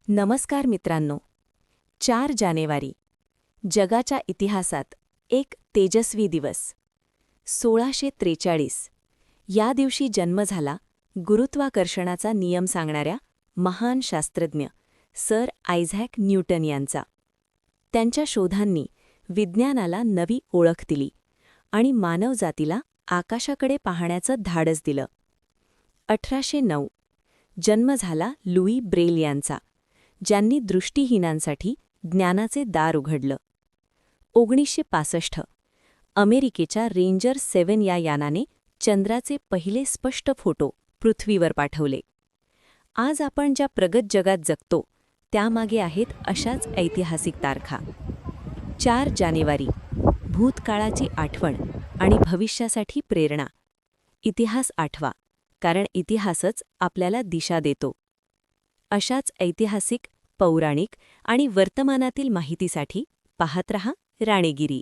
नमस्कार मित्रांनो. 4 जानेवारी जगाच्या इतिहासात एक तेजस्वी दिवस. 1643 या दिवशी जन्म झाला गुरुत्वाकर्षणाचा नियम सांगणाऱ्या महान शास्त्रज्ञ सर आयझॅक न्यूटन यांचा. त्यांच्या शोधांनी विज्ञानाला नवी ओळख दिली आणि मानवजातीला आकाशाकडे पाहण्याचं धाडस दिलं. 1809 जन्म झाला लुई ब्रेल यांचा, ज्यांनी दृष्टिहीनांसाठी ज्ञानाचे दार उघडलं. 1965 अमेरिकेच्या रेंजर 7 या यानाने चंद्राचे पहिले स्पष्ट फोटो पृथ्वीवर पाठवले. आज आपण ज्या प्रगत जगात जगतो त्यामागे आहेत अशाच ऐतिहासिक तारखा. 4 जानेवारी भूतकाळाची आठवण आणि भविष्यासाठी प्रेरणा. इतिहास आठवा, कारण इतिहासच आपल्याला दिशा देतो. अशाच ऐतिहासिक, पौराणिक आणि वर्तमानातील माहितीसाठी पाहत रहा राणेगिरी.